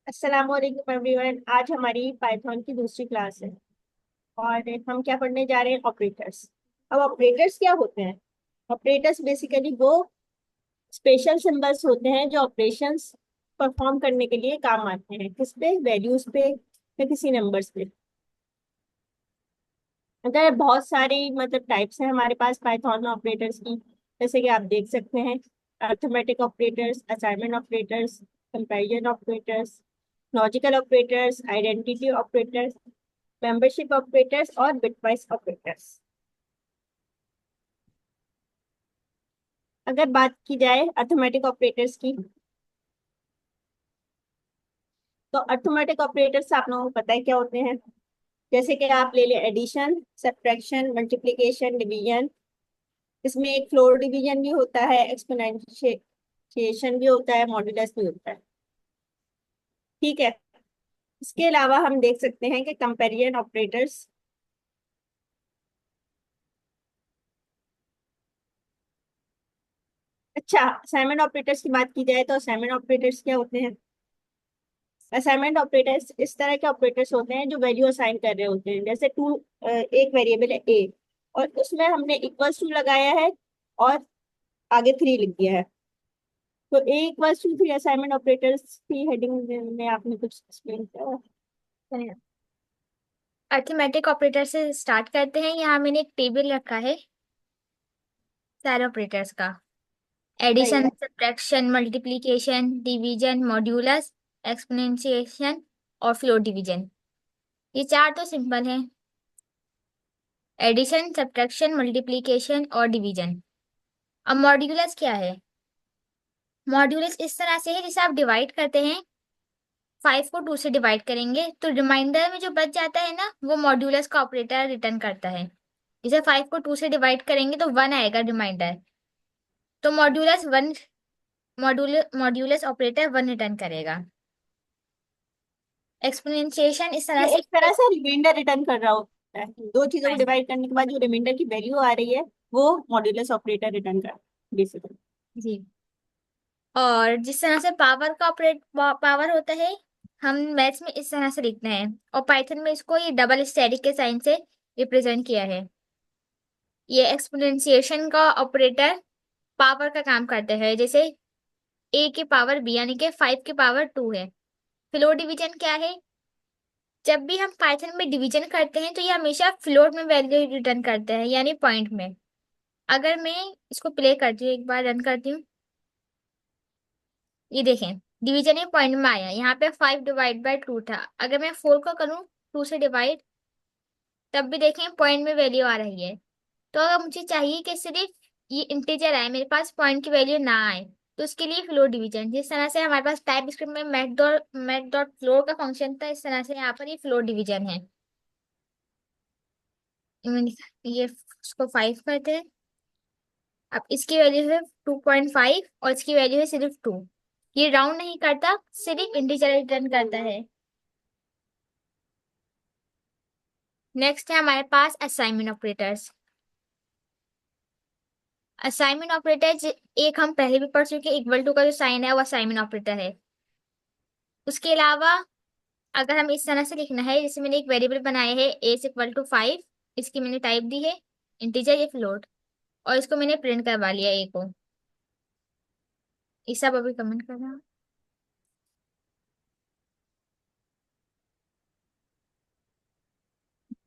अस्सलाम वालेकुम एवरीवन। आज हमारी पाइथन की दूसरी क्लास है और हम क्या पढ़ने जा रहे हैं? ऑपरेटर्स। अब ऑपरेटर्स क्या होते हैं? ऑपरेटर्स बेसिकली वो स्पेशल सिंबल्स होते हैं जो ऑपरेशंस परफॉर्म करने के लिए काम आते हैं। किस पे? वैल्यूज पे या किसी नंबर्स पे। अगर बहुत सारी टाइप्स हैं हमारे पास पाइथन ऑपरेटर्स की, जैसे कि आप देख सकते हैं। Arithmetic operators, assignment operators, comparison operators, logical operators, identity operators, membership operators और बिटवाइज ऑपरेटर्स। अगर बात की जाए अर्थमेटिक ऑपरेटर्स की, तो अर्थमेटिक ऑपरेटर्स आप लोगों को पता है क्या होते हैं। जैसे कि आप ले ले एडिशन, सब्ट्रैक्शन, मल्टीप्लिकेशन, डिवीजन। इसमें एक फ्लोर डिवीजन भी होता है, एक्सपोनेंशिएशन भी होता है, मॉड्यूलस भी होता है। ठीक है। इसके अलावा हम देख सकते हैं कि कंपैरिजन ऑपरेटर्स। अच्छा, असाइनमेंट ऑपरेटर्स की बात की जाए तो असाइनमेंट ऑपरेटर्स क्या होते हैं? असाइनमेंट ऑपरेटर्स इस तरह के ऑपरेटर्स होते हैं जो वैल्यू असाइन कर रहे होते हैं। जैसे टू, एक वेरिएबल है ए और उसमें हमने इक्वल्स टू लगाया है और आगे थ्री लिख दिया है। तो A equals to three assignment operators की हेडिंग में आपने कुछ एक्सप्लेन किया है? अर्थमेटिक ऑपरेटर से स्टार्ट करते हैं। यहाँ मैंने एक टेबल रखा है सारे ऑपरेटर्स का। सही एडिशन, है। Subtraction, multiplication, division, modulus, exponentiation और फ्लोर डिवीजन। ये चार तो सिंपल हैं। एडिशन, सब्ट्रैक्शन, मल्टीप्लिकेशन और डिवीजन। अब मॉड्यूलस क्या है? मॉड्यूलस इस तरह से है जैसे आप डिवाइड करते हैं। 5 को 2 से डिवाइड करेंगे तो रिमाइंडर में जो बच जाता है ना, वो मॉड्यूलस का ऑपरेटर रिटर्न करता है। जैसे 5 को 2 से डिवाइड करेंगे तो 1 आएगा रिमाइंडर। तो मॉड्यूलस ऑपरेटर 1 रिटर्न करेगा। एक्सपोनेंशिएशन इस तरह ये से। एक तरह से रिमाइंडर रिटर्न कर रहा होता है। दो चीजों को डिवाइड करने के बाद जो रिमाइंडर की वैल्यू आ रही है वो मॉड्यूलस ऑपरेटर रिटर्न कर बेसिकली। जी। और जिस तरह से पावर होता है, हम मैथ्स में इस तरह से लिखते हैं। और पाइथन में इसको ये डबल स्टैटिक के साइन से रिप्रेजेंट किया है। ये एक्सपोनेंशिएशन का ऑपरेटर पावर का काम करता है। जैसे ए की पावर बी यानी कि 5 की पावर 2 है। फ्लोर डिवीजन क्या है? जब भी हम पाइथन में डिवीजन करते हैं तो ये हमेशा फ्लोट में वैल्यू रिटर्न करते हैं, यानी पॉइंट में। अगर मैं इसको प्ले करती हूँ, एक बार रन करती हूँ। ये देखें, डिवीजन ये पॉइंट में आया। यहाँ पे 5/2 था। अगर मैं 4 को करूँ 2 से डिवाइड, तब भी देखें पॉइंट में वैल्यू आ रही है। तो अगर मुझे चाहिए कि सिर्फ ये इंटीजर आए, मेरे पास पॉइंट की वैल्यू ना आए, तो उसके लिए फ्लोर डिवीजन। जिस तरह से हमारे पास टाइप स्क्रिप्ट में मैथ डॉट फ्लोर का फंक्शन था, इस तरह से यहाँ पर ये फ्लोर डिवीजन है। ये इसको 5 करते हैं। अब इसकी वैल्यू है 2.5 और इसकी वैल्यू है सिर्फ 2। ये राउंड नहीं करता, सिर्फ इंटीजर रिटर्न करता है। नेक्स्ट है हमारे पास असाइनमेंट ऑपरेटर्स। असाइनमेंट ऑपरेटर एक हम पहले भी पढ़ चुके, इक्वल टू का जो साइन है वो असाइनमेंट ऑपरेटर है। उसके अलावा अगर हम इस तरह से लिखना है, जैसे मैंने एक वेरिएबल बनाया है ए इक्वल टू 5, इसकी मैंने टाइप दी है इंटीजर या फ्लोट, और इसको मैंने प्रिंट करवा लिया ए को। ये सब अभी कमेंट करना।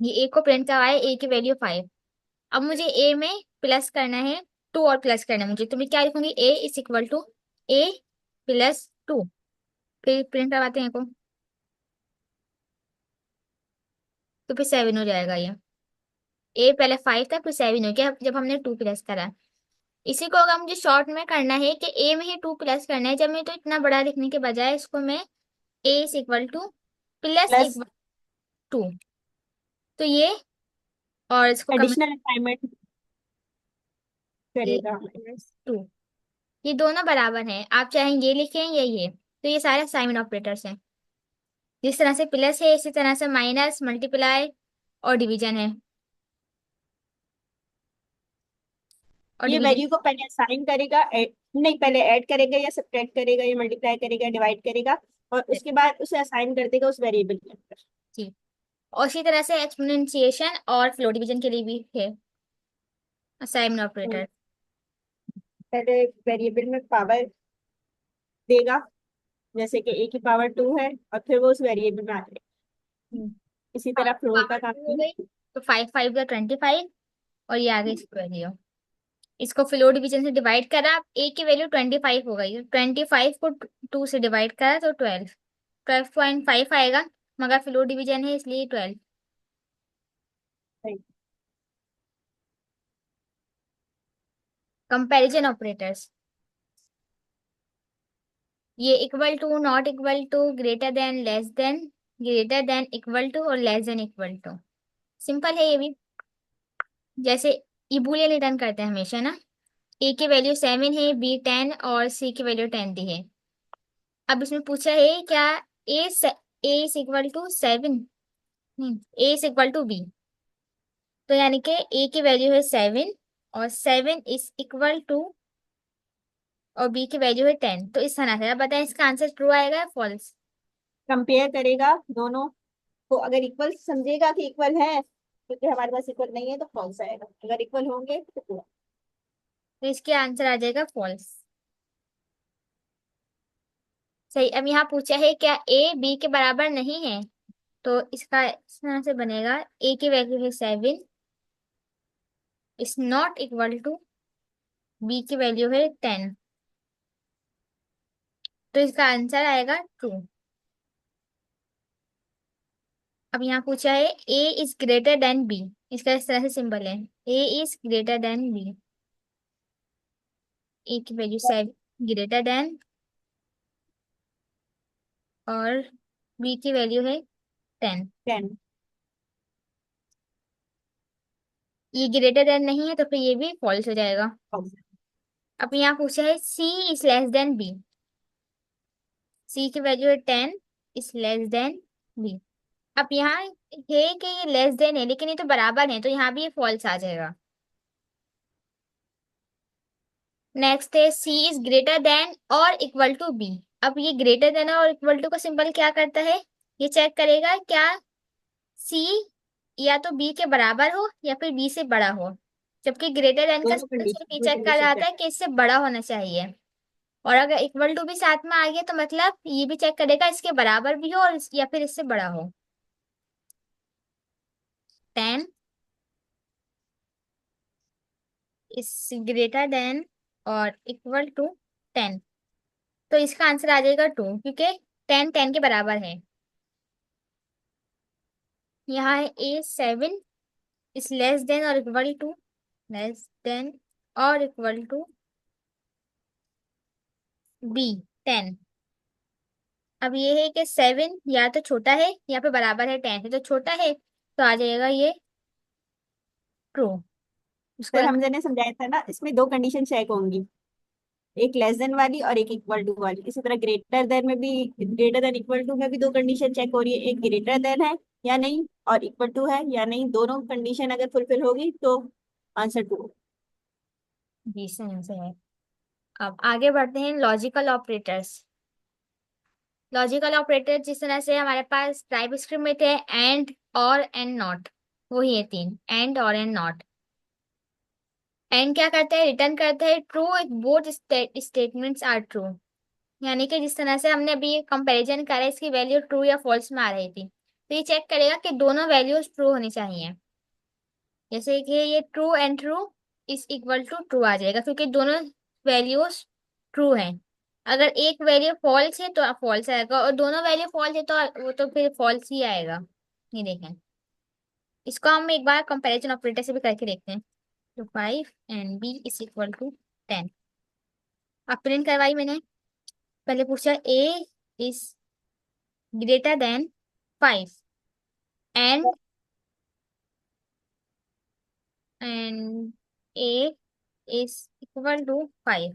ये ए को प्रिंट करवाया, ए की वैल्यू 5। अब मुझे ए में प्लस करना है, 2 और प्लस करना है मुझे, तो मैं क्या लिखूंगी? A is equal to A plus 2। फिर प्रिंट करवाते हैं को, तो फिर 7 हो जाएगा ये। ए पहले 5 था फिर 7 हो गया जब हमने 2 प्लस करा। इसी को अगर मुझे शॉर्ट में करना है कि ए में ही 2 प्लस करना है, जब मैं तो इतना बड़ा लिखने के बजाय इसको मैं A is equal to plus plus equal 2, तो ये, और इसको कमेंट एडिशनल असाइनमेंट ए करेगा। प्लस 2। ये दोनों बराबर हैं, आप चाहे ये लिखें या ये। तो ये सारे असाइनमेंट ऑपरेटर्स हैं। जिस तरह से प्लस है, इसी तरह से माइनस, मल्टीप्लाई और डिवीजन है। और ये डिवीजन वैल्यू को पहले असाइन करेगा, नहीं पहले ऐड करेगा या सब्ट्रैक्ट करेगा या मल्टीप्लाई करेगा, डिवाइड करेगा, और उसके बाद उसे असाइन कर देगा उस वेरिएबल के अंदर। जी। और इसी तरह से एक्सपोनेंशिएशन और फ्लोट डिवीजन के लिए भी है असाइनमेंट हम्म, ऑपरेटर। पहले वेरिएबल में पावर देगा, जैसे कि a की पावर 2 है, और फिर वो उस वेरिएबल में आ जाएगा। इसी तरह फ्लोट का पावर काम टू हो भी। गई तो 5 5 का 25, और ये आ गई इसकी वैल्यू। इसको फ्लोट डिवीजन से डिवाइड करा, ए की वैल्यू 25 हो गई, 25 को 2 से डिवाइड करा तो 12.5 आएगा, मगर फ्लोट डिवीजन है इसलिए 12। कंपैरिजन ऑपरेटर्स, ये equal to, not equal to, greater than, less than, greater than, equal to और less than equal to. Simple है ये भी। जैसे ये बूलियन रिटर्न करते हैं हमेशा ना। ए की वैल्यू 7 है, बी 10 और सी की वैल्यू 10 दी है। अब इसमें पूछा है क्या ए ए इज इक्वल टू 7, नहीं, ए इज इक्वल टू बी। तो यानी कि ए की वैल्यू है 7 और 7 इज इक्वल टू, और बी की वैल्यू है 10। तो इस तरह से आप बताएं इसका आंसर ट्रू आएगा या फॉल्स। कंपेयर करेगा दोनों को, अगर इक्वल समझेगा कि इक्वल है, क्योंकि हमारे पास इक्वल नहीं है तो फॉल्स आएगा, अगर इक्वल होंगे तो पूरा। तो इसके आंसर आ जाएगा फॉल्स। सही। अब यहाँ पूछा है क्या ए बी के बराबर नहीं है, तो इसका इस तरह से बनेगा, ए की वैल्यू है 7 is not equal to, B की वैल्यू है 10, तो इसका आंसर आएगा ट्रू। अब यहाँ पूछा है ए इज ग्रेटर देन बी, इसका इस तरह से सिंबल है, ए इज ग्रेटर देन बी, ए की वैल्यू 7 ग्रेटर देन, और बी की वैल्यू है 10। 10। ये ग्रेटर देन नहीं है तो फिर ये भी फॉल्स हो जाएगा। अब यहाँ पूछा है सी इज लेस देन बी, सी की वैल्यू है 10 इज लेस देन बी। अब यहाँ है कि ये लेस देन है लेकिन ये तो बराबर है, तो यहाँ भी ये फॉल्स आ जाएगा। नेक्स्ट है सी इज ग्रेटर देन और इक्वल टू बी। अब ये ग्रेटर देन और इक्वल टू का सिंबल क्या करता है, ये चेक करेगा क्या सी या तो बी के बराबर हो या फिर बी से बड़ा हो। जबकि ग्रेटर देन का दोनों सिंबल सिर्फ कंडीशन, ये दो चेक कर कंडीशन रहा चेक। था कि इससे बड़ा होना चाहिए, और अगर इक्वल टू भी साथ में आ गया तो मतलब ये भी चेक करेगा इसके बराबर भी हो और या फिर इससे बड़ा हो। 10 इज ग्रेटर देन और इक्वल टू 10, तो इसका आंसर आ जाएगा 2, क्योंकि 10 10 के बराबर है। यहाँ है ए 7 इज लेस देन और इक्वल टू, लेस देन और इक्वल टू बी 10। अब ये है कि 7 या तो छोटा है या फिर बराबर है 10 से, तो छोटा है तो आ जाएगा ये ट्रू। उसको सर हमने समझाया था ना, इसमें दो कंडीशन चेक होंगी, एक लेस देन वाली और एक इक्वल टू वाली। इसी तरह ग्रेटर देन में भी, ग्रेटर देन इक्वल टू में भी दो कंडीशन चेक हो रही है, एक ग्रेटर देन है या नहीं और इक्वल टू है या नहीं। दोनों कंडीशन अगर फुलफिल होगी तो आंसर ट्रू। 20 आंसर है। अब आगे बढ़ते हैं लॉजिकल ऑपरेटर्स। लॉजिकल ऑपरेटर जिस तरह से हमारे पास टाइप स्क्रिप्ट में थे एंड और एंड नॉट, वही है तीन, एंड और एंड नॉट। एंड क्या करता है, रिटर्न करता है true if both statements are true. यानी कि जिस तरह से हमने अभी कंपैरिजन करा इसकी वैल्यू ट्रू या फॉल्स में आ रही थी, तो ये चेक करेगा कि दोनों वैल्यूज ट्रू होनी चाहिए। जैसे कि ये true and true is equal to true आ जाएगा, क्योंकि दोनों वैल्यूज ट्रू हैं। अगर एक वैल्यू फॉल्स है तो फॉल्स आएगा, और दोनों वैल्यू फॉल्स है तो वो तो फिर फॉल्स ही आएगा। ये देखें, इसको हम एक बार कंपैरिजन ऑपरेटर से भी करके देखते हैं। तो 5 and B is equal to 10। अब प्रिंट करवाई मैंने। पहले पूछा A is greater than 5 and and A is equal to 5।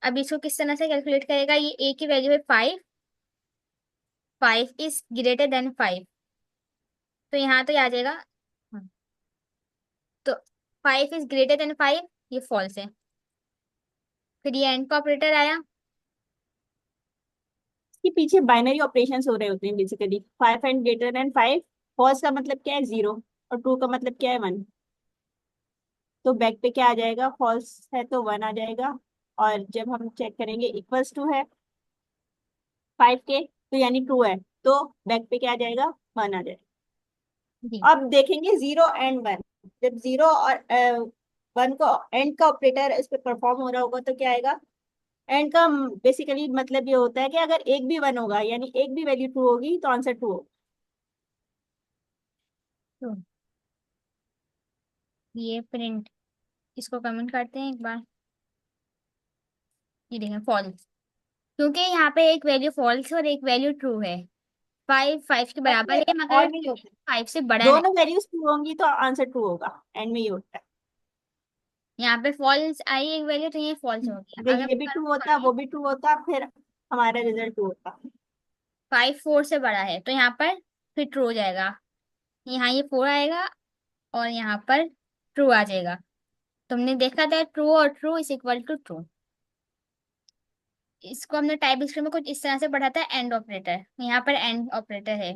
अब इसको किस तरह से कैलकुलेट करेगा, ये ए की वैल्यू है 5, 5 इज ग्रेटर देन 5, तो यहाँ तो ये आ जाएगा। हाँ, तो 5 इज ग्रेटर देन 5, ये फॉल्स है। फिर ये एंड का ऑपरेटर आया, कि पीछे बाइनरी ऑपरेशंस हो रहे होते हैं basically. 5 and greater than 5, false का मतलब क्या है 0, और ट्रू का मतलब क्या है 1। तो बैक पे क्या आ जाएगा, फॉल्स है तो 1 आ जाएगा। और जब हम चेक करेंगे इक्वल्स टू है 5 के, तो यानी ट्रू है, तो बैक पे क्या आ जाएगा, 1 आ जाएगा। जी। अब देखेंगे 0 एंड 1। जब 0 और 1 को एंड का ऑपरेटर इस पे परफॉर्म हो रहा होगा तो क्या आएगा। एंड का बेसिकली मतलब ये होता है कि अगर एक भी 1 होगा यानी एक भी वैल्यू ट्रू होगी तो आंसर ट्रू होगा। तो ये प्रिंट, इसको कमेंट करते हैं एक बार। ये देखें फॉल्स, क्योंकि यहाँ पे एक वैल्यू फॉल्स और एक वैल्यू ट्रू है। 5 5 के ऐसे बराबर है मगर और नहीं होता, 5 से बड़ा नहीं। दोनों वैल्यूज ट्रू होंगी तो आंसर ट्रू होगा, एंड में ये होता है। यहाँ पे फॉल्स आई एक वैल्यू, तो ये फॉल्स हो गया। अगर अगर ये मैं भी ट्रू करूँ होता वो भी ट्रू होता फिर हमारा रिजल्ट ट्रू होता। 5 4 से बड़ा है तो यहाँ पर फिर ट्रू हो जाएगा। यहाँ ये 4 आएगा और यहाँ पर ट्रू आ जाएगा। तुमने देखा था ट्रू और true is equal to true. इसको हमने टाइप स्क्रिप्ट में कुछ इस तरह से पढ़ा था, एंड ऑपरेटर। यहाँ पर एंड ऑपरेटर है।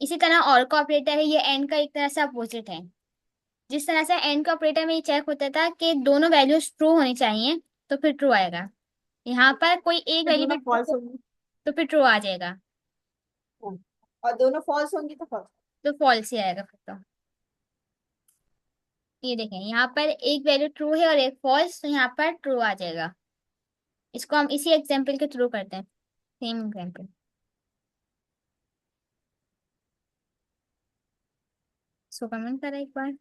इसी तरह और का ऑपरेटर है, ये एंड का एक तरह से अपोजिट है। जिस तरह से एंड का ऑपरेटर में ये चेक होता था कि दोनों वैल्यूज ट्रू होनी चाहिए तो फिर ट्रू आएगा। यहाँ पर कोई एक तो वैल्यू भी दोनों ट्रू फॉल्स हो होंगी, तो फिर ट्रू आ जाएगा। और दोनों फॉल्स होंगी तो फॉल्स। तो फॉल्स ही आएगा फिर तो। ये देखें यहाँ पर एक वैल्यू ट्रू है और एक फॉल्स, तो यहाँ पर ट्रू आ जाएगा। इसको हम इसी एग्जाम्पल के थ्रू करते हैं, सेम एग्जाम्पल। इसको कमेंट करें एक बार।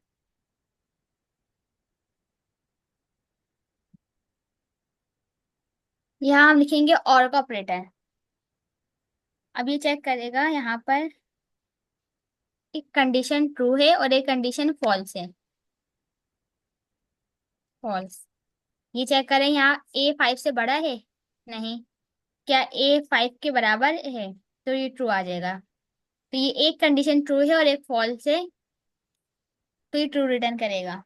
यहाँ हम लिखेंगे और का ऑपरेटर। अब ये चेक करेगा यहाँ पर एक कंडीशन ट्रू है और एक कंडीशन फॉल्स है। फॉल्स। ये चेक करें यहाँ ए 5 से बड़ा है, नहीं। क्या ए 5 के बराबर है, तो ये ट्रू आ जाएगा। तो ये एक कंडीशन ट्रू है और एक फॉल्स है, तो ये ट्रू रिटर्न करेगा।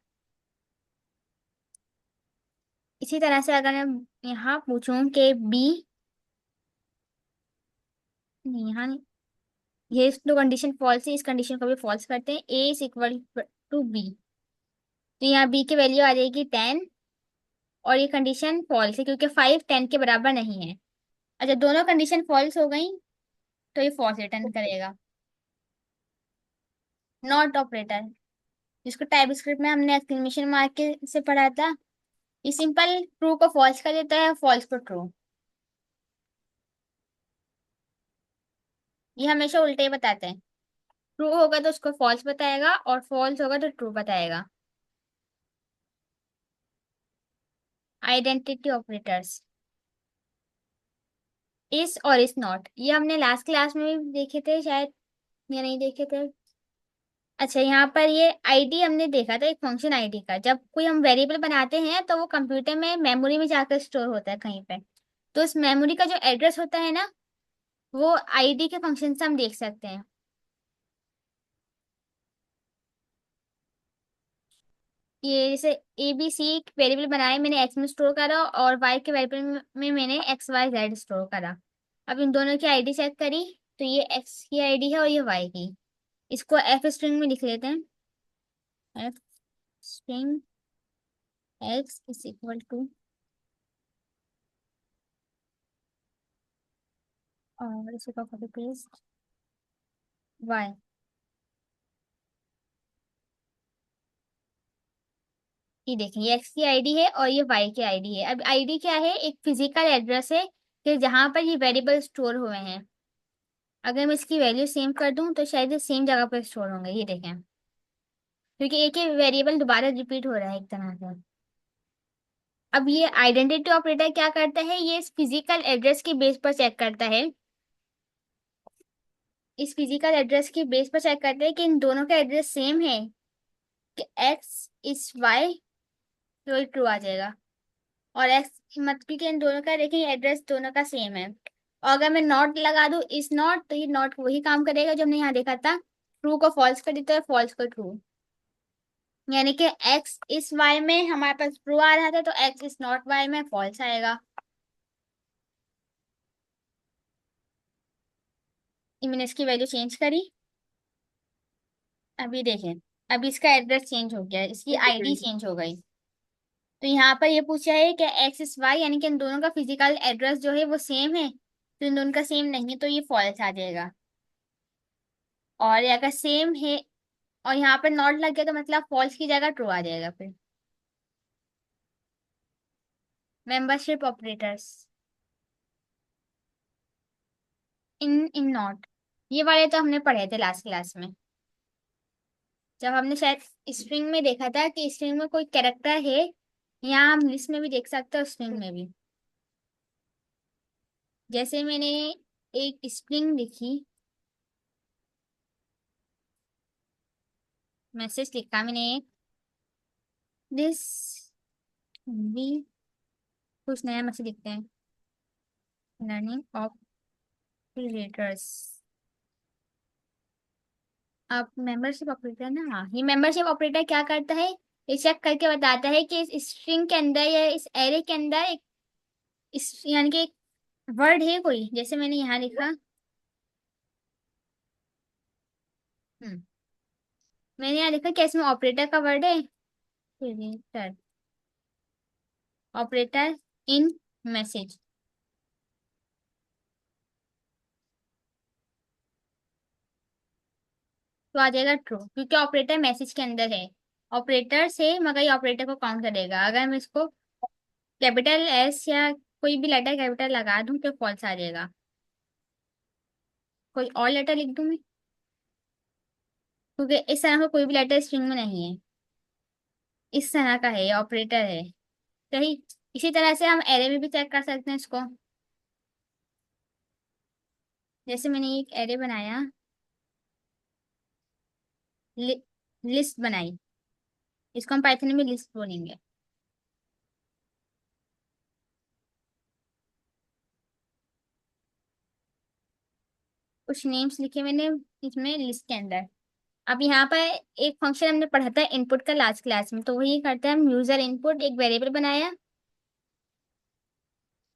इसी तरह से अगर मैं यहाँ पूछूं कि बी, नहीं यहाँ नहीं, ये तो कंडीशन फॉल्स है, इस कंडीशन को भी फॉल्स करते हैं। ए इज इक्वल टू बी, तो यहाँ बी की वैल्यू आ जाएगी 10। और ये कंडीशन फॉल्स है क्योंकि 5 10 के बराबर नहीं है। अच्छा, दोनों कंडीशन फॉल्स हो गई तो ये फॉल्स रिटर्न करेगा। नॉट ऑपरेटर, जिसको टाइप स्क्रिप्ट में हमने एक्सक्लेमेशन मार्क के से पढ़ा था, ये सिंपल ट्रू को फॉल्स कर देता है, फॉल्स को ट्रू। ये हमेशा उल्टे ही बताते हैं। ट्रू होगा तो उसको फॉल्स बताएगा और फॉल्स होगा तो ट्रू बताएगा। आइडेंटिटी ऑपरेटर्स, इस और इस नॉट, ये हमने लास्ट क्लास में भी देखे थे शायद, या नहीं देखे थे। अच्छा, यहाँ पर ये आईडी हमने देखा था, एक फंक्शन आईडी का। जब कोई हम वेरिएबल बनाते हैं तो वो कंप्यूटर में मेमोरी में जाकर स्टोर होता है कहीं पे। तो उस मेमोरी का जो एड्रेस होता है ना, वो आईडी के फंक्शन से हम देख सकते हैं। ये जैसे ए बी सी वेरिएबल बनाए मैंने, एक्स में स्टोर करा, और वाई के वेरिएबल में मैंने एक्स वाई जेड स्टोर करा। अब इन दोनों की आईडी चेक करी तो ये एक्स की आईडी है और ये वाई की। इसको एफ स्ट्रिंग में लिख लेते हैं। F string X is equal to, और इसी का कॉपी पेस्ट वाई। ये देखें, ये एक्स की आईडी है और ये वाई की आईडी है। अब आईडी क्या है, एक फिजिकल एड्रेस है कि जहां पर ये वेरिएबल स्टोर हुए हैं। अगर मैं इसकी वैल्यू सेम कर दूं तो शायद ये सेम जगह पर स्टोर होंगे। ये देखें, क्योंकि एक ही वेरिएबल दोबारा रिपीट हो रहा है एक तरह से। अब ये आइडेंटिटी ऑपरेटर क्या करता है, ये इस फिजिकल एड्रेस की बेस पर चेक करता है। इस फिजिकल एड्रेस की बेस पर चेक करता है कि इन दोनों का एड्रेस सेम है, कि एक्स इस वाई, तो ये ट्रू आ जाएगा। और एक्स मतलब कि इन दोनों का देखिए एड्रेस दोनों का सेम है। और अगर मैं नॉट लगा दूं इस नॉट, तो ये नॉट वही काम करेगा जो हमने यहाँ देखा था, ट्रू को फॉल्स कर देता है, फॉल्स को ट्रू। यानी कि एक्स इस वाई में हमारे पास ट्रू आ रहा था, तो एक्स इस नॉट वाई में फॉल्स आएगा। मैंने इसकी वैल्यू चेंज करी। अभी देखें, अभी इसका एड्रेस चेंज हो गया, इसकी आईडी चेंज हो गई। तो यहाँ पर ये पूछा है कि एक्स इस वाई, यानी कि इन दोनों का फिजिकल एड्रेस जो है वो सेम है, तो इन दोनों का सेम नहीं है तो ये फॉल्स आ जाएगा। और ये अगर सेम है और यहाँ पर नॉट लग गया तो मतलब फॉल्स की जगह ट्रू आ जाएगा फिर। मेंबरशिप ऑपरेटर्स, इन नॉट, ये वाले तो हमने पढ़े थे लास्ट क्लास में, जब हमने शायद स्ट्रिंग में देखा था कि स्ट्रिंग में कोई कैरेक्टर है, यहाँ हम लिस्ट में भी देख सकते हैं, स्ट्रिंग में भी। जैसे मैंने एक स्ट्रिंग लिखी, मैसेज लिखा मैंने, दिस भी, कुछ नया मैसेज लिखते हैं, लर्निंग ऑपरेटर्स। अब मेंबरशिप ऑपरेटर ना, हाँ, ये मेंबरशिप ऑपरेटर क्या करता है, ये चेक करके बताता है कि इस स्ट्रिंग के अंदर या इस एरे के अंदर एक यानी कि एक वर्ड है कोई, जैसे मैंने यहाँ लिखा, हम्म मैंने यहाँ लिखा कि इसमें ऑपरेटर का वर्ड है, ऑपरेटर, ऑपरेटर इन मैसेज, तो आ जाएगा ट्रू, क्योंकि ऑपरेटर मैसेज के अंदर है, ऑपरेटर से मगर ये ऑपरेटर को काउंट करेगा। अगर मैं इसको कैपिटल एस या कोई भी लेटर कैपिटल लगा दूं तो फॉल्स आ जाएगा। कोई और लेटर लिख दूं मैं, क्योंकि इस तरह का कोई भी लेटर स्ट्रिंग में नहीं है, इस तरह का है, ऑपरेटर है, सही। इसी तरह से हम एरे में भी चेक कर सकते हैं इसको। जैसे मैंने एक एरे बनाया, लि, लिस्ट बनाई, इसको हम पाइथन में लिस्ट बोलेंगे। कुछ नेम्स लिखे मैंने इसमें लिस्ट के अंदर। अब यहाँ पर एक फंक्शन हमने पढ़ा था इनपुट का लास्ट क्लास में, तो वही करते हैं हम, यूजर इनपुट एक वेरिएबल बनाया,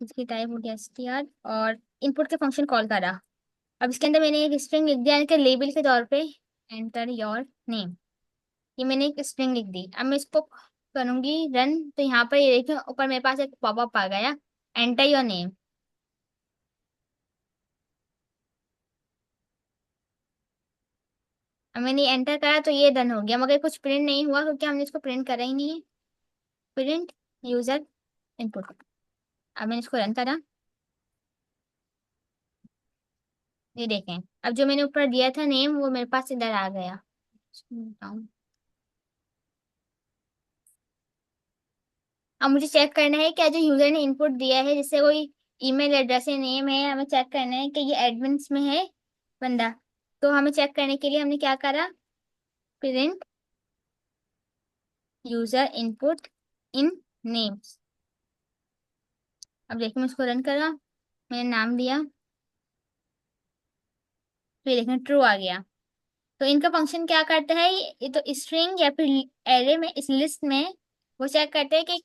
इसकी टाइप हो गया str, और इनपुट के फंक्शन कॉल करा। अब इसके अंदर मैंने एक स्ट्रिंग लिख दिया कि लेबल के तौर पे एंटर योर नेम, ये मैंने एक स्ट्रिंग लिख दी। अब मैं इसको करूंगी रन, तो यहाँ पर ये देखिए ऊपर मेरे पास एक पॉपअप आ गया, एंटर योर नेम। अब मैंने एंटर करा तो ये डन हो गया, मगर कुछ प्रिंट नहीं हुआ क्योंकि हमने इसको प्रिंट करा ही नहीं है। Print user input. अब मैंने इसको रन करा, ये देखें अब जो मैंने ऊपर दिया था नेम वो मेरे पास इधर आ गया। अब मुझे चेक करना है क्या जो यूजर ने इनपुट दिया है, जैसे कोई ईमेल एड्रेस या नेम है, हमें चेक करना है कि ये एडमिन्स में है बंदा। तो हमें चेक करने के लिए हमने क्या करा, प्रिंट यूजर इनपुट इन नेम्स। अब देखिए मैं इसको रन करा, मैंने नाम दिया, तो ये देखें ट्रू आ गया। तो इनका फंक्शन क्या करता है, ये तो स्ट्रिंग या फिर एरे में, इस लिस्ट में वो चेक करते हैं कि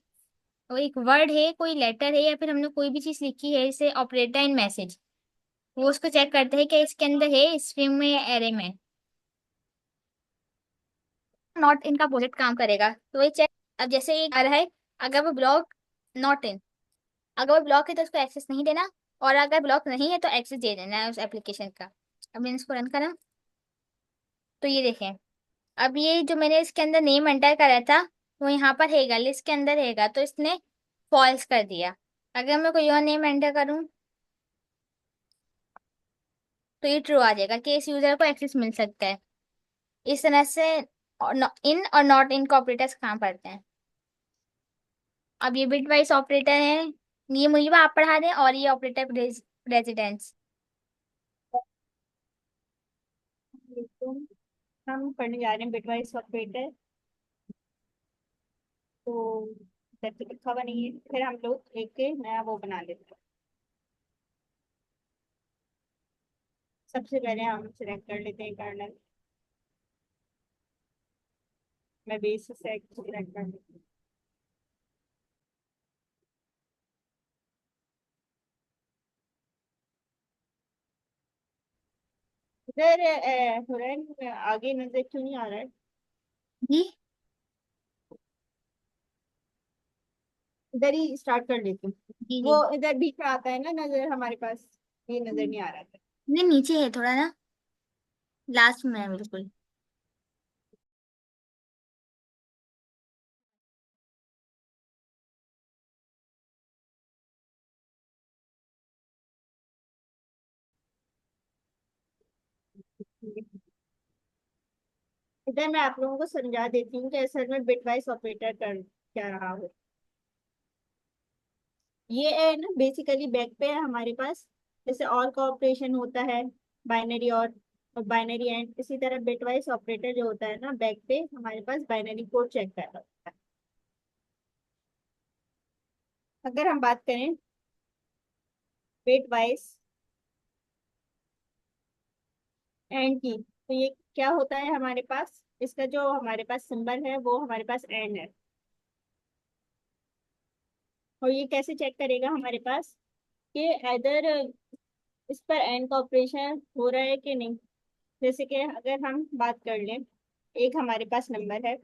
वो एक वर्ड है, कोई लेटर है, या फिर हमने कोई भी चीज लिखी है, जैसे ऑपरेटर इन मैसेज, वो उसको चेक करते हैं कि इसके अंदर है स्ट्रिंग में या एरे में। नॉट इन का अपोजिट काम करेगा, तो ये चेक, अब जैसे ये आ रहा है, अगर वो ब्लॉक नॉट इन, अगर वो ब्लॉक है तो उसको एक्सेस नहीं देना, और अगर ब्लॉक नहीं है तो एक्सेस दे देना है उस एप्लीकेशन का। अब मैंने इसको रन करा, तो ये देखें, अब ये जो मैंने इसके अंदर नेम एंटर करा था वो यहाँ पर रहेगा, लिस्ट के अंदर रहेगा, तो इसने फॉल्स कर दिया। अगर मैं कोई और नेम एंटर करूँ तो ये ट्रू आ जाएगा कि इस यूजर को एक्सेस मिल सकता है। इस तरह से इन और नॉट इन ऑपरेटर्स काम करते हैं। अब ये बिट वाइज ऑपरेटर है, ये मुझे आप पढ़ा दें, और ये ऑपरेटर रेजिडेंस। तो हम पढ़ने जा रहे हैं बिटवाइज ऑपरेटर। तो इधर तो लिखा हुआ नहीं है, फिर हम लोग एक नया वो बना लेते हैं। सबसे पहले हम सिलेक्ट कर लेते हैं कर्नल। मैं बेस से सिलेक्ट कर लेती हूँ। इधर हुरैन आगे नजर क्यों नहीं आ रहा है? जी इधर ही स्टार्ट कर लेती हूँ। जी जी। वो इधर बीच में आता है ना नजर हमारे पास, ये नजर नहीं आ रहा था। नहीं नीचे है थोड़ा ना, लास्ट में है बिल्कुल। इधर मैं आप लोगों को समझा देती हूँ कि असल में बिटवाइज ऑपरेटर कर क्या रहा हो। ये है ना बेसिकली बैक पे है हमारे पास, जैसे और का ऑपरेशन होता है, बाइनरी और बाइनरी एंड, इसी तरह बिटवाइज ऑपरेटर जो होता है ना बैक पे हमारे पास बाइनरी कोड चेक कर रहा होता है। अगर हम बात करें बिटवाइज एंड की, तो ये क्या होता है हमारे पास, इसका जो हमारे पास सिंबल है वो हमारे पास एंड है। और ये कैसे चेक करेगा हमारे पास कि अदर इस पर एंड का ऑपरेशन हो रहा है कि नहीं। जैसे कि अगर हम बात कर लें, एक हमारे पास नंबर है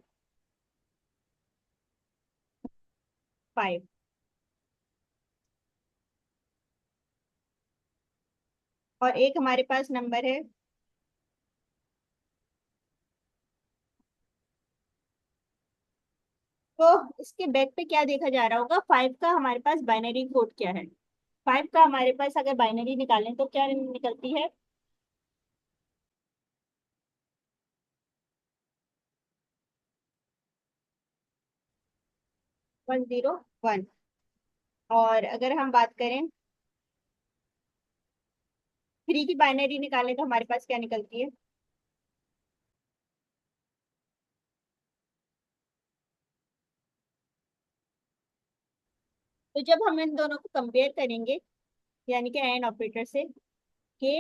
5, और एक हमारे पास नंबर है, तो इसके बैक पे क्या देखा जा रहा होगा, 5 का हमारे पास बाइनरी कोड क्या है। 5 का हमारे पास अगर बाइनरी निकालें तो क्या निकलती है, 101। और अगर हम बात करें 3 की बाइनरी निकालें तो हमारे पास क्या निकलती है, तो जब हम इन दोनों को कंपेयर करेंगे, यानी कि एंड ऑपरेटर से, के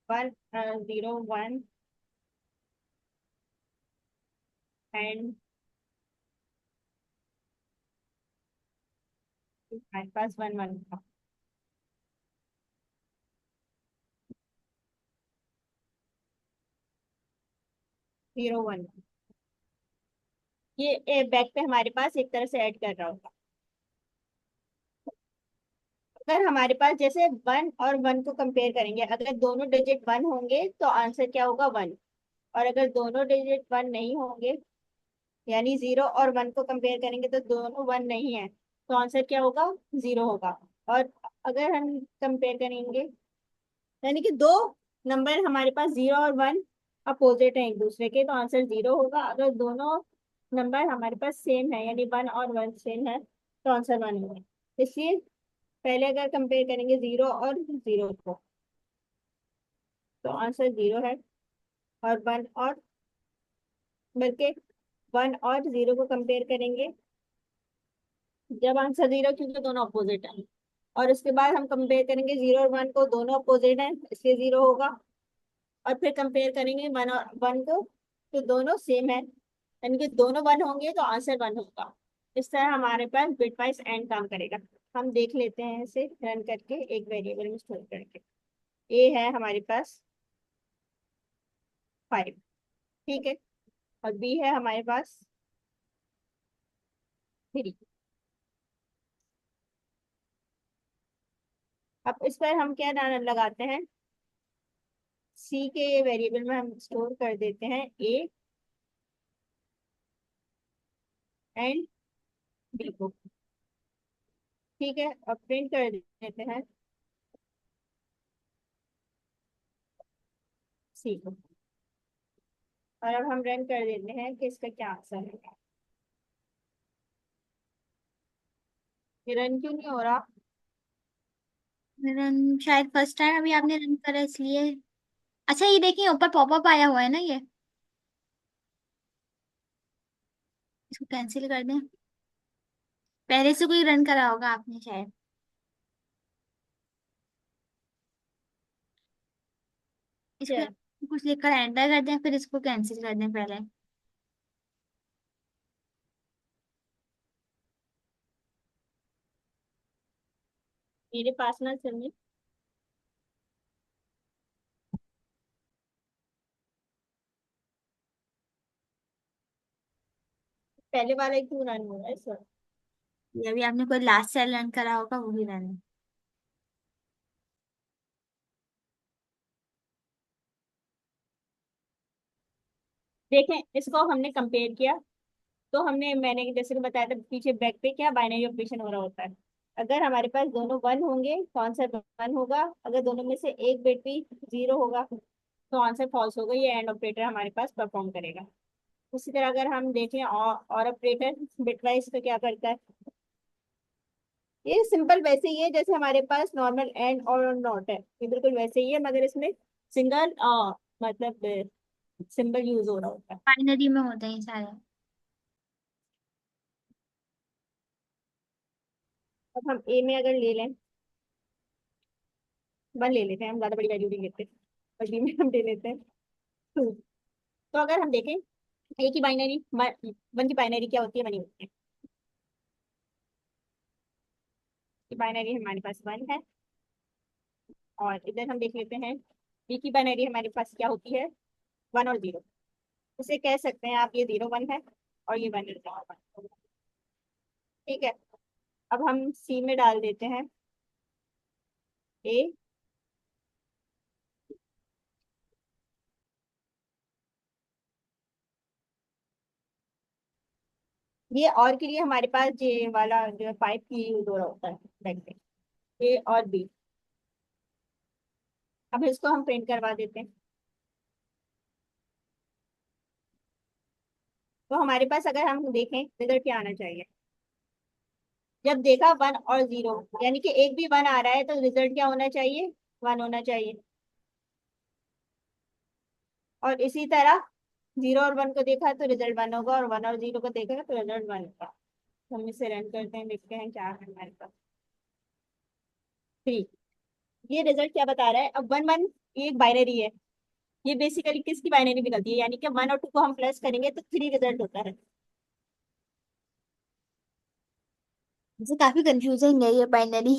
101 एंड हमारे पास 1 1 था, 0 1, ये बैक पे हमारे पास एक तरह से ऐड कर रहा होगा। अगर हमारे पास जैसे 1 और 1 को कंपेयर करेंगे, अगर दोनों डिजिट 1 होंगे तो आंसर क्या होगा, 1। और अगर दोनों डिजिट 1 नहीं होंगे, यानी 0 और 1 को कंपेयर करेंगे तो दोनों 1 नहीं है, तो आंसर क्या होगा, 0 होगा। और अगर हम कंपेयर करेंगे, यानी कि दो नंबर हमारे पास 0 और 1 अपोजिट है एक दूसरे के, तो आंसर 0 होगा। अगर दोनों नंबर हमारे पास सेम है, यानी 1 और 1 सेम है, तो आंसर 1 होगा। इसलिए पहले अगर कंपेयर करेंगे 0 और 0 को, तो आंसर 0 है। और 1 और, बल्कि 1 और 0 को कंपेयर करेंगे, जब आंसर 0, क्योंकि दोनों अपोजिट है। और उसके बाद हम कंपेयर करेंगे 0 और 1 को, दोनों अपोजिट है इसलिए 0 होगा। और फिर कंपेयर करेंगे 1 और 1 को, तो दोनों सेम है, यानी कि दोनों 1 होंगे तो आंसर 1 होगा। इस तरह हमारे पास बिटवाइज एंड काम करेगा। हम देख लेते हैं इसे रन करके, एक वेरिएबल में स्टोर करके। ए है हमारे पास 5, ठीक है, और बी है हमारे पास 3। अब इस पर हम क्या लगाते हैं, सी के ये वेरिएबल में हम स्टोर कर देते हैं ए एंड बी को, ठीक है, अब प्रिंट कर देते हैं सी को। और अब हम रन कर देते हैं कि इसका क्या आंसर है। ये रन क्यों नहीं हो रहा? रन शायद फर्स्ट टाइम अभी आपने रन करा इसलिए। अच्छा ये देखिए ऊपर पॉपअप आया हुआ है ना ये, इसको कैंसिल कर दें। पहले से कोई रन करा होगा आपने शायद, इसको चल, कुछ लिखकर एंटर कर दें फिर इसको कैंसिल कर दें पहले। मेरे पास ना सर में पहले वाला ही क्यों रन हो रहा है सर? ये अभी आपने कोई लास्ट सेल रन करा होगा वही रन है। देखें, इसको हमने कंपेयर किया, तो मैंने जैसे कि बताया था पीछे बैक पे क्या बाइनरी ऑपरेशन हो रहा होता है। अगर हमारे पास दोनों वन होंगे तो आंसर वन होगा, अगर दोनों में से एक बिट भी जीरो होगा तो आंसर फॉल्स होगा। ये एंड ऑपरेटर हमारे पास परफॉर्म करेगा। उसी तरह अगर हम देखें और ऑपरेटर बिटवाइज तो क्या करता है, ये सिंपल वैसे ही है जैसे हमारे पास नॉर्मल एंड और नॉट है, ये बिल्कुल वैसे ही है, मगर इसमें सिंगल मतलब सिंबल यूज हो रहा होता है। बाइनरी में होते हैं ये सारे। अब हम ए में अगर ले लें, वन ले लेते हैं, हम ज्यादा बड़ी वैल्यू नहीं लेते, और बी में हम ले लेते हैं टू। तो अगर हम देखें ए की बाइनरी, वन की बाइनरी क्या होती है, वन ही होती है। की बाइनरी हमारे पास वन है, और इधर हम देख लेते हैं बी की बाइनरी हमारे पास क्या होती है, वन और जीरो। उसे कह सकते हैं आप, ये जीरो वन है और ये वन वन। ठीक है, अब हम सी में डाल देते हैं ए। ये और के लिए हमारे पास ये वाला जो है फाइव की यूज हो रहा होता है बैक पे, ए और बी। अब इसको हम प्रिंट करवा देते हैं। तो हमारे पास अगर हम देखें रिजल्ट क्या आना चाहिए, जब देखा वन और जीरो, यानी कि एक भी वन आ रहा है तो रिजल्ट क्या होना चाहिए, वन होना चाहिए। और इसी तरह जीरो और वन को देखा तो रिजल्ट वन होगा, और वन और जीरो को देखा तो रिजल्ट वन होगा। तो हम इसे रन करते हैं, देखते हैं क्या है हमारे पास। थ्री, ये रिजल्ट क्या बता रहा है, अब वन वन ये एक बाइनरी है। ये बेसिकली किसकी बाइनरी निकलती है, यानी कि वन और टू को हम प्लस करेंगे तो थ्री रिजल्ट होता है। मुझे काफी कंफ्यूजिंग है ये बाइनरी।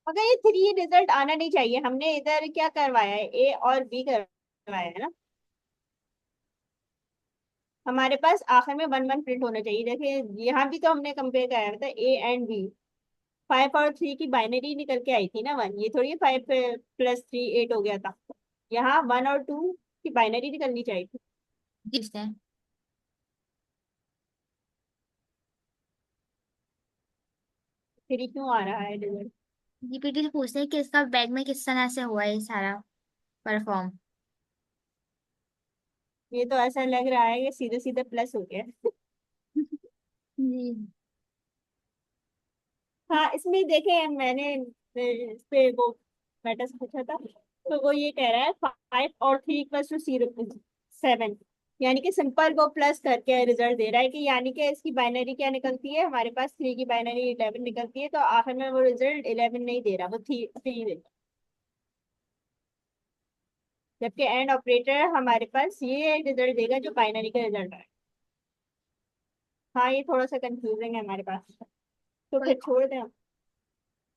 मगर ये थ्री रिजल्ट आना नहीं चाहिए, हमने इधर क्या करवाया है, ए और बी करवाया है ना। हमारे पास आखिर में वन वन प्रिंट होना चाहिए। देखिए यहाँ भी तो हमने कंपेयर कराया था ए एंड बी, फाइव और थ्री की बाइनरी निकल के आई थी ना वन, ये थोड़ी फाइव प्लस थ्री एट हो गया था। यहाँ वन और टू की बाइनरी निकलनी चाहिए थी। ठीक है। थ्री क्यों आ रहा है रिजल्ट? जीपीटी से पूछते हैं कि इसका बैग में किस तरह से हुआ है ये सारा परफॉर्म। ये तो ऐसा लग रहा है कि सीधे सीधे प्लस हो गया। जी। हाँ, इसमें देखे मैंने इस पे वो मैटर से पूछा था, तो वो ये कह रहा है फाइव और थ्री इक्वल टू सेवन, यानी कि सिंपल वो प्लस करके रिजल्ट दे रहा है, कि यानी कि इसकी बाइनरी क्या निकलती है, हमारे पास थ्री की बाइनरी इलेवन निकलती है, तो आखिर में वो रिजल्ट इलेवन नहीं दे रहा, वो थ्री थ्री दे रहा। जबकि एंड ऑपरेटर हमारे पास ये रिजल्ट देगा जो बाइनरी का रिजल्ट है। हाँ, ये थोड़ा सा कंफ्यूजिंग है हमारे पास, तो कोई फिर छोड़ दें हम।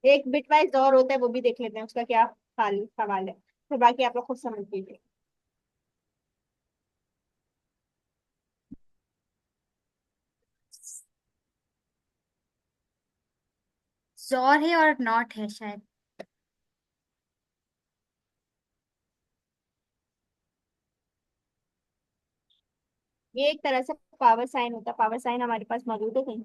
एक बिट वाइज और होता है, वो भी देख लेते हैं उसका क्या हाल सवाल है, फिर बाकी आप लोग खुद समझ लीजिए। जोर है और नॉट है शायद। ये एक तरह से पावर साइन होता है, पावर साइन हमारे पास मौजूद है कहीं?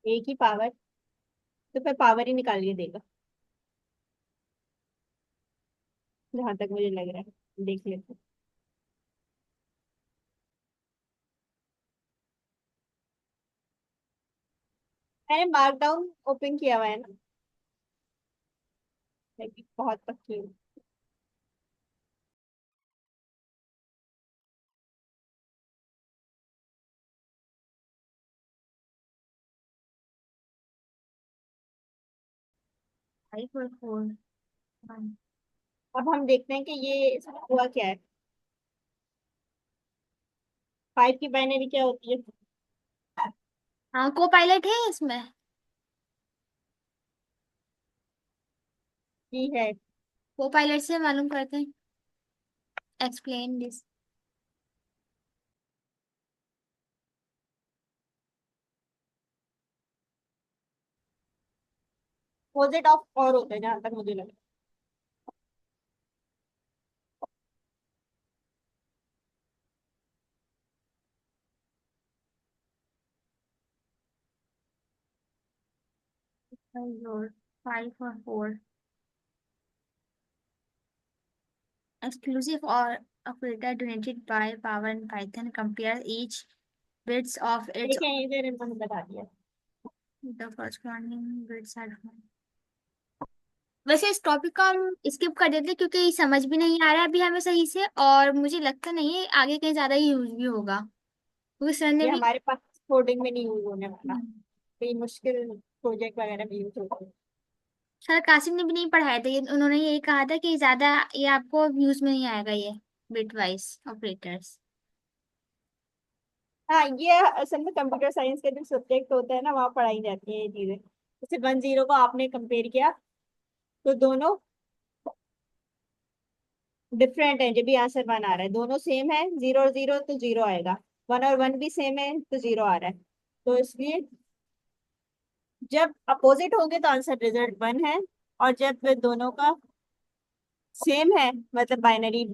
एक ही पावर, तो फिर पावर ही निकाल के देगा, जहां तक मुझे लग रहा है, देख लेते हैं। मैंने मार्क डाउन ओपन किया हुआ है ना, लेकिन बहुत पक्की हूँ। फाइव और फोर वन। अब हम देखते हैं कि ये इसमें हुआ क्या है। 5 की बाइनरी क्या होती है? हाँ, को पायलट है इसमें। की है। को पायलट से मालूम करते हैं। Explain this. अपोजिट ऑफ और होता है जहां तक मुझे लगा। फाइव और four exclusive or operator donated by Power and Python compare each bits of its देखें इधर इन्होंने बता दिया। the corresponding bits are वैसे इस टॉपिक को हम स्किप कर देते हैं, क्योंकि ये समझ भी नहीं आ रहा है अभी हमें सही से, और मुझे लगता नहीं है आगे कहीं ज्यादा यूज भी होगा, क्योंकि सर ने ये भी। हमारे पास कोडिंग में नहीं यूज होने वाला। हम्म। कई मुश्किल प्रोजेक्ट वगैरह में यूज होता है। सर कासिम ने भी नहीं पढ़ाया था ये, उन्होंने यही कहा था कि ज्यादा ये आपको यूज में नहीं आएगा ये बिट वाइज ऑपरेटर्स। हाँ, ये असल में कंप्यूटर साइंस का जो सब्जेक्ट होता है ना, वहाँ पढ़ाई जाती है ये चीजें। जैसे 1 0 को आपने कंपेयर किया तो दोनों डिफरेंट है, जब भी आंसर 1 आ रहा है। दोनों सेम है, 0 और 0 तो 0 आएगा। 1 और 1 भी सेम है तो 0 आ रहा है। तो इसलिए जब अपोजिट होंगे तो आंसर रिजल्ट 1 है। और जब वे दोनों का सेम है, मतलब बाइनरी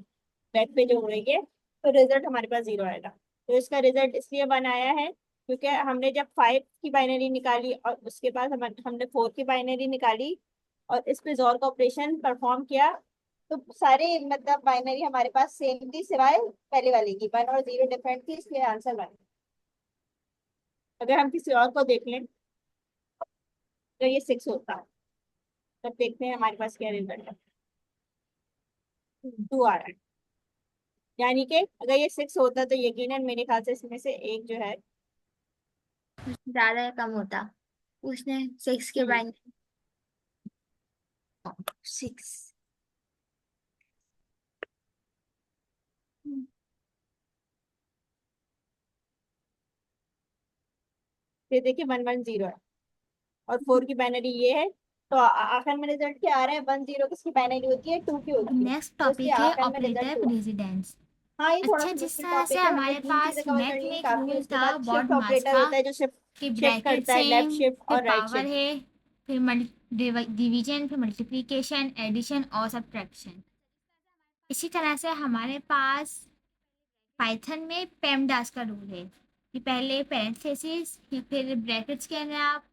बैक पे जो होंगे, तो रिजल्ट हमारे पास 0 आएगा। तो इसका रिजल्ट इसलिए 1 आया है क्योंकि हमने जब 5 की बाइनरी निकाली और उसके बाद हमने 4 की बाइनरी निकाली और इस पे जोर का ऑपरेशन परफॉर्म किया, तो सारे मतलब बाइनरी हमारे पास सेम थी सिवाय पहले वाले की। 1 और 0 डिफरेंट थी, इसलिए आंसर 1। अगर हम किसी और को देख लें तो ये 6 होता है। तब देखते हैं हमारे पास क्या रिजल्ट है। 2 आ रहा है। यानी कि अगर ये 6 होता तो यकीनन मेरे ख्याल से इसमें से एक जो है। ज्यादा या कम होता, उसने सिक्स के हम्म बाद। सिक्स। ये देखिए 1 1 0 है और 4 की बाइनरी ये है। तो आखिर में रिजल्ट क्या आ रहा है? 1 0 किसकी बाइनरी होती है? 2 की होती है। नेक्स्ट तो इसलिए टॉपिक है आखिर में रिजल्ट ऑपरेटर 2 है। प्रेसिडेंस। हाँ, ये थोड़ा अच्छा, सा जिस मुश्किल तरह से टॉपिक है। हमने हमारे 3 चीजें पास कवर कर मैथ ली में एक काफी। रूल उसके था बाद बॉड शिफ्ट मास ऑपरेटर का, होता है जो शिफ्ट कि शिफ्ट ब्रैकेट करता से है, लेफ्ट शिफ्ट फिर और राइट पावर शिफ्ट। है, फिर डिवीजन, फिर मल्टीप्लिकेशन, एडिशन और सब्ट्रैक्शन। इसी तरह से हमारे पास पाइथन में पेमडास का रूल है कि पहले पैरेंथेसिस फिर ब्रैकेट्स के अंदर आप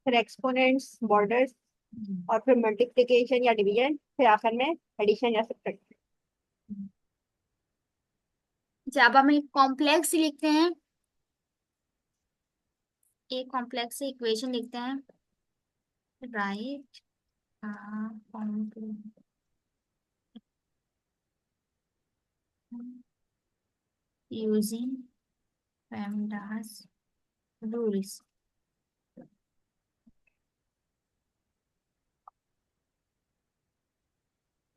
फिर एक्सपोनेंट्स, बॉर्डर्स, और फिर मल्टीप्लिकेशन या डिवीजन, फिर आखिर में एडिशन या सब्ट्रैक्शन। जावा में कॉम्प्लेक्स लिखते हैं, एक कॉम्प्लेक्स इक्वेशन लिखते हैं, राइट, यूजिंग पेमडास रूल्स।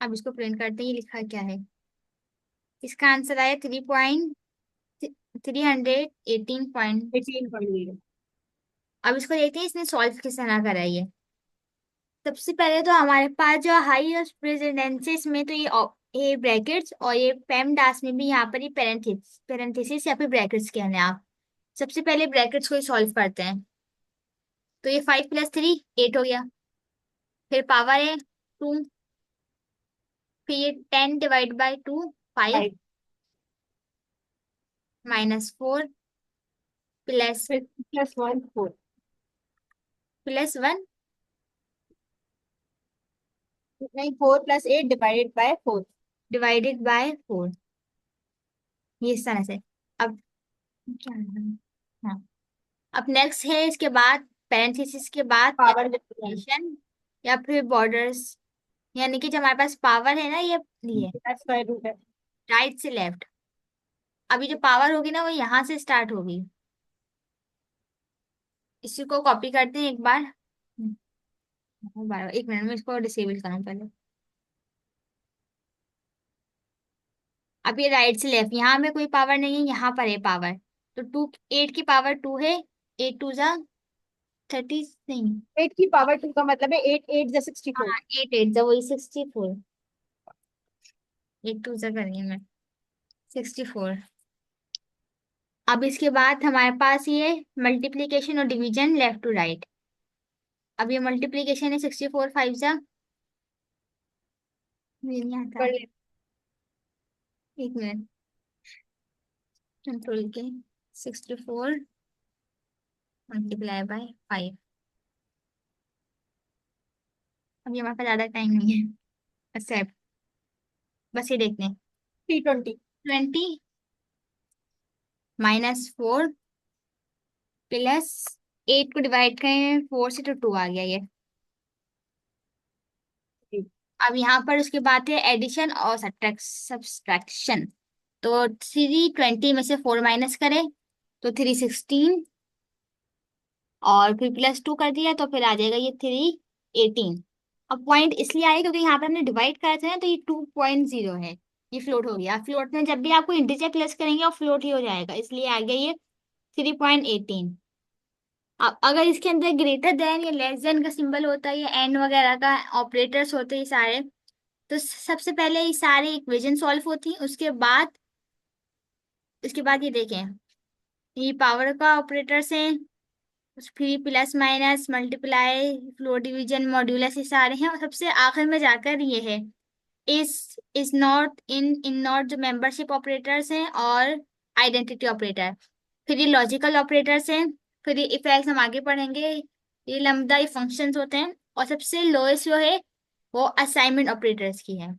अब इसको प्रिंट करते हैं, ये लिखा क्या है। इसका आंसर आया 3.318 पॉइंट। 18.0। अब इसको देखते हैं इसने सॉल्व किस तरह करा है ये। सबसे पहले तो हमारे पास जो हाईएस्ट प्रेसिडेंसेस में तो ये ब्रैकेट्स, और ये पेमडास में भी यहाँ पर ही पेरेंथेसिस या फिर ब्रैकेट्स कहने हैं आप। सबसे पहले ब्रैकेट्स को सॉल्व करते हैं, तो ये 5 + 3 8 हो गया। फिर पावर है 2, फिर ये 10 ÷ 2 5, 5 -4 प्लस फिर +1 4। +1 नहीं, 4 + 8 ÷ 4। ÷ 4, ये इस तरह से। अब क्या है? हाँ, अब नेक्स्ट है इसके बाद, पैरेंथेसिस के बाद पावर डिफरेंस। एडिशन या फिर बॉर्डर्स, यानी कि जो हमारे पास पावर है ना, ये स्क्वायर रूट है। राइट से लेफ्ट। अभी जो पावर होगी ना वो यहाँ से स्टार्ट होगी। इसी को कॉपी करते हैं एक बार। बार 1 मिनट में इसको डिसेबल करूँ पहले। अब ये राइट से लेफ्ट, यहाँ में कोई पावर नहीं है, यहाँ पर है पावर। तो 8 की पावर 2 है। 8 2 जा 30 नहीं। 8 की पावर 2 का मतलब है 8 8 जा 64। हाँ 8 8 जा वही 64। 8 2 जा करेंगे मैं 64। अब इसके बाद हमारे पास ये मल्टीप्लीकेशन और डिवीजन लेफ्ट टू राइट। अब ये मल्टीप्लीकेशन है 64 5 जा, मुझे नहीं आता। कर ले। 1 मिनट, कंट्रोल के। 64 मल्टीप्लाई बाय 5। अभी हमारे पास ज्यादा टाइम नहीं है। एक्सेप्ट, बस ये देखते हैं। 320। 20 -4 प्लस 8 को डिवाइड करें 4 से तो 2 आ गया ये। अब यहाँ पर उसके बाद है एडिशन और सब्सट्रैक्शन। तो 320 में से 4 माइनस करें तो 316, और फिर +2 कर दिया तो फिर आ जाएगा ये 318। अब पॉइंट इसलिए आए क्योंकि यहाँ पे हमने डिवाइड करा था ना, तो ये 2.0 है। ये फ्लोट हो गया। फ्लोट में जब भी आपको इंटीजर प्लस करेंगे और फ्लोट ही हो जाएगा, इसलिए आ गया ये 3.18। अब अगर इसके अंदर ग्रेटर देन या लेस देन का सिंबल होता है या एंड वगैरह का ऑपरेटर्स होते हैं सारे, तो सबसे पहले ये सारी इक्वेशन सॉल्व होती है। उसके बाद ये देखें, ये पावर का ऑपरेटर्स हैं, फिर plus minus multiply floor division modulus ये सारे हैं, और सबसे आखिर में जाकर ये है इज नॉट इन नॉट, जो मेंबरशिप ऑपरेटर्स हैं और आइडेंटिटी ऑपरेटर। फिर ये लॉजिकल ऑपरेटर्स हैं। फिर ये इफेक्ट्स हम आगे पढ़ेंगे। ये लैम्डा ये फंक्शंस होते हैं। और सबसे लोएस्ट जो है वो असाइनमेंट ऑपरेटर्स की है।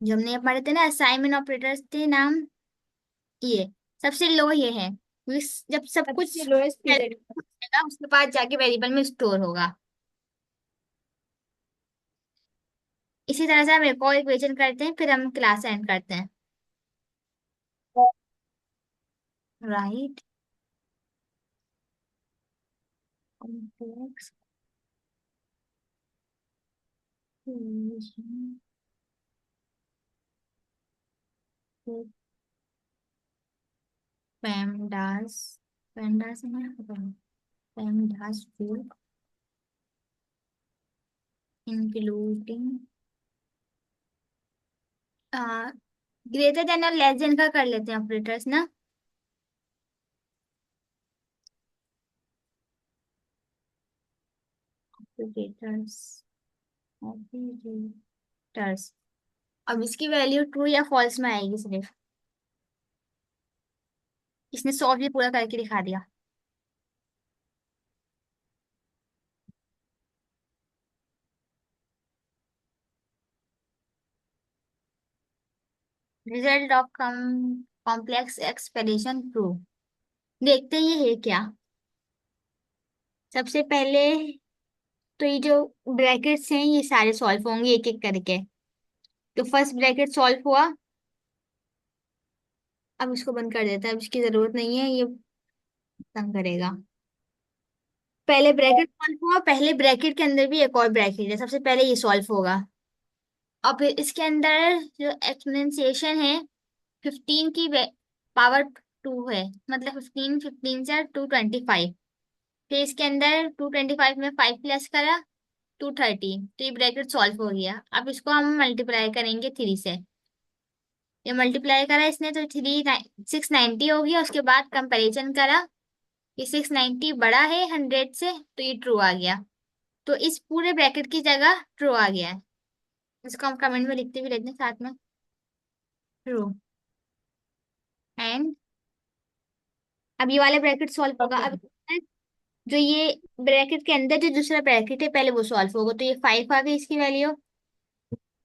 जो हमने ये पढ़े थे ना असाइनमेंट ऑपरेटर्स थे नाम, ये सबसे लो ये है। जब सब सबसे कुछ लोएस्ट पीरियड। जाएगा उसके बाद जाके वेरिएबल में स्टोर होगा। इसी तरह से हम एक और इक्वेशन करते हैं, फिर हम क्लास एंड करते हैं। राइट कॉम्प्लेक्स पैमडास पैमडास है ना, पैमडास ग्रुप इंक्लूडिंग ग्रेटर देन और लेस देन का कर लेते हैं ऑपरेटर्स ना। Operators operators. अब इसकी वैल्यू ट्रू या फॉल्स में आएगी सिर्फ। इसने सॉल्व भी पूरा करके दिखा दिया। Result of complex expedition true. देखते हैं ये है क्या। सबसे पहले तो ये जो ब्रैकेट्स हैं ये सारे सॉल्व होंगे एक एक करके। तो फर्स्ट ब्रैकेट सॉल्व हुआ। अब इसको बंद कर देता है, अब इसकी जरूरत नहीं है, ये तंग करेगा। पहले ब्रैकेट सॉल्व हुआ, पहले ब्रैकेट के अंदर भी एक और ब्रैकेट है, सबसे पहले ये सॉल्व होगा। और फिर इसके अंदर जो एक्सपोनेंशिएशन है 15 की पावर 2 है, मतलब 15 15 से 225। फिर इसके अंदर 225 में 5 प्लस करा 230, तो ये ब्रैकेट सॉल्व हो गया। अब इसको हम मल्टीप्लाई करेंगे 3 से। ये मल्टीप्लाई करा इसने तो 690 हो गया। उसके बाद कंपैरिजन करा, ये 690 बड़ा है 100 से, तो ये ट्रू आ गया। तो इस पूरे ब्रैकेट की जगह ट्रू आ गया है। इसको हम कमेंट में लिखते भी रहते हैं साथ में, ट्रू। एंड अब ये वाला ब्रैकेट सॉल्व होगा। अब जो ये ब्रैकेट के अंदर जो दूसरा ब्रैकेट है पहले वो सॉल्व होगा, तो ये 5 आ गई इसकी वैल्यू।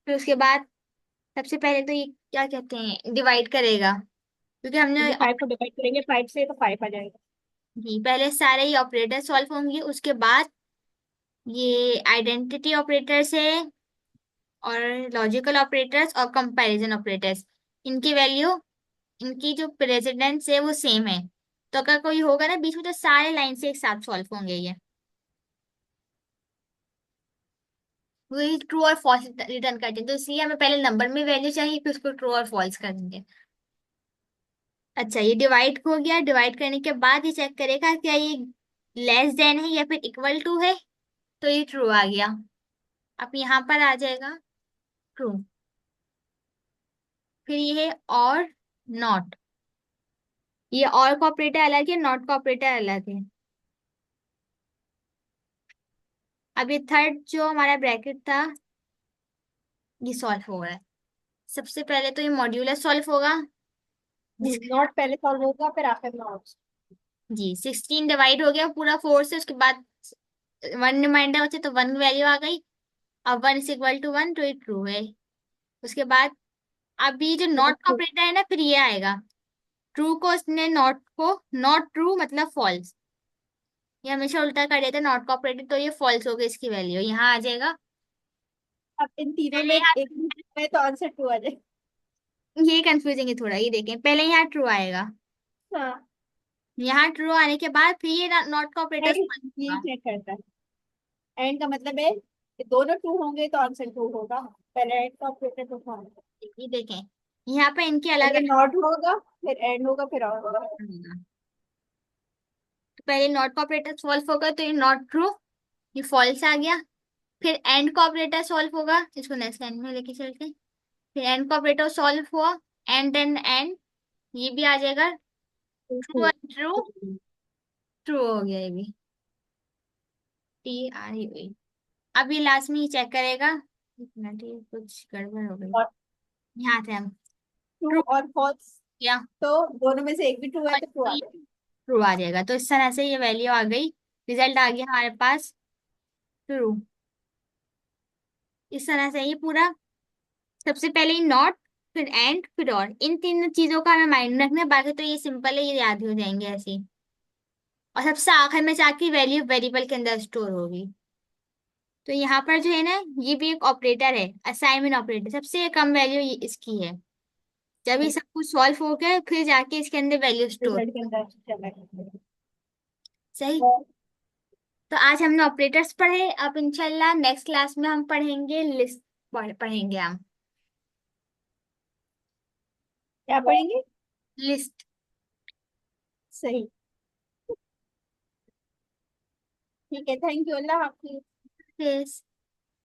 फिर उसके बाद सबसे पहले तो ये क्या कहते हैं डिवाइड करेगा, क्योंकि हमने क्योंकि 5 को डिवाइड करेंगे 5 से तो 5 आ जाएगा। जी पहले सारे ही ऑपरेटर सॉल्व होंगे। उसके बाद ये आइडेंटिटी ऑपरेटर से और लॉजिकल ऑपरेटर्स और कंपैरिजन ऑपरेटर्स, इनकी वैल्यू, इनकी जो प्रेसिडेंस है वो सेम है। तो अगर कोई होगा ना बीच में तो सारे लाइन से एक साथ सॉल्व होंगे ये। वही ट्रू और फॉल्स रिटर्न करते हैं, तो इसलिए हमें पहले नंबर में वैल्यू चाहिए फिर उसको ट्रू और फॉल्स कर देंगे। अच्छा, ये डिवाइड हो गया। डिवाइड करने के बाद ये चेक करेगा क्या ये लेस देन है या फिर इक्वल टू है, तो ये ट्रू आ गया। अब यहाँ पर आ जाएगा ट्रू। फिर ये है और नॉट। ये और का ऑपरेटर अलग है, नॉट का ऑपरेटर अलग है। अब ये थर्ड जो हमारा ब्रैकेट था ये सॉल्व हो रहा है। सबसे पहले तो ये मॉड्यूलर सॉल्व होगा, जिसका नॉट पहले सॉल्व होगा फिर आखिर नॉट। जी 16 डिवाइड हो गया पूरा 4 से, उसके बाद 1 रिमाइंडर होते तो 1 वैल्यू आ गई। अब 1 इज इक्वल टू 1 तो ये ट्रू है। उसके बाद अब ये जो नॉट का ऑपरेटर है ना फिर ये आएगा। ट्रू को उसने नॉट को, नॉट ट्रू मतलब फॉल्स, ये हमेशा उल्टा कर देते हैं नॉट का ऑपरेटर, तो ये फॉल्स हो गई इसकी वैल्यू यहाँ आ जाएगा। अब इन तीनों में पहले एक यहाँ, भी है तो आंसर टू आ जाए। ये कंफ्यूजिंग है थोड़ा, ये देखें पहले यहाँ ट्रू आएगा। हाँ। यहाँ ट्रू आने के बाद फिर ये नॉट का ऑपरेटर एंड फॉल्स ये होगा। चेक करता है। एंड का मतलब है कि दोनों टू होंगे तो आंसर टू होगा। पहले एंड का ऑपरेटर टू होगा। ये देखें यहाँ पे इनके अलग पहले अलग नॉट होगा फिर एंड होगा फिर और होगा। होगा। तो पहले नॉट का ऑपरेटर सॉल्व होगा तो ये नॉट ट्रू, ये फॉल्स आ गया। फिर एंड का ऑपरेटर सॉल्व होगा, इसको नेक्स्ट लाइन में लेके चलते हैं। फिर एंड का ऑपरेटर सॉल्व हुआ, एंड एंड एंड, ये भी आ जाएगा true too. And true. True हो गया ये भी। T R E. अब ये लास्ट में ये चेक करेगा, एक मिनट ये कुछ गड़बड़ हो गई। और यहाँ थे हम। ट्रू ट्रू और फॉल्स, किया तो दोनों में से एक भी ट्रू है और तो ट्रू आ ये गया। ट्रू आ जाएगा। तो इस तरह से ये वैल्यू आ गई, रिजल्ट आ गया हमारे पास ट्रू। इस तरह से ये पूरा, सबसे पहले नॉट, फिर एंड, फिर और, इन तीन चीजों का हमें माइंड में रखना है, बाकी तो ये सिंपल है, ये याद हो जाएंगे ऐसे ही। और सबसे आखिर में जाके वैल्यू वेरिएबल के अंदर स्टोर होगी। तो यहाँ पर जो है ना ये भी एक ऑपरेटर है, असाइनमेंट ऑपरेटर, सबसे कम वैल्यू इसकी है। जब ये सब कुछ सॉल्व हो गया फिर जाके इसके अंदर वैल्यू स्टोर। रिजल्ट के अंदर चला गया। सही। तो आज हमने ऑपरेटर्स पढ़े, अब इंशाल्लाह नेक्स्ट क्लास में हम पढ़ेंगे लिस्ट, पढ़ेंगे हम क्या पढ़ेंगे? लिस्ट। सही। ठीक है, थैंक यू, अल्लाह हाफिज।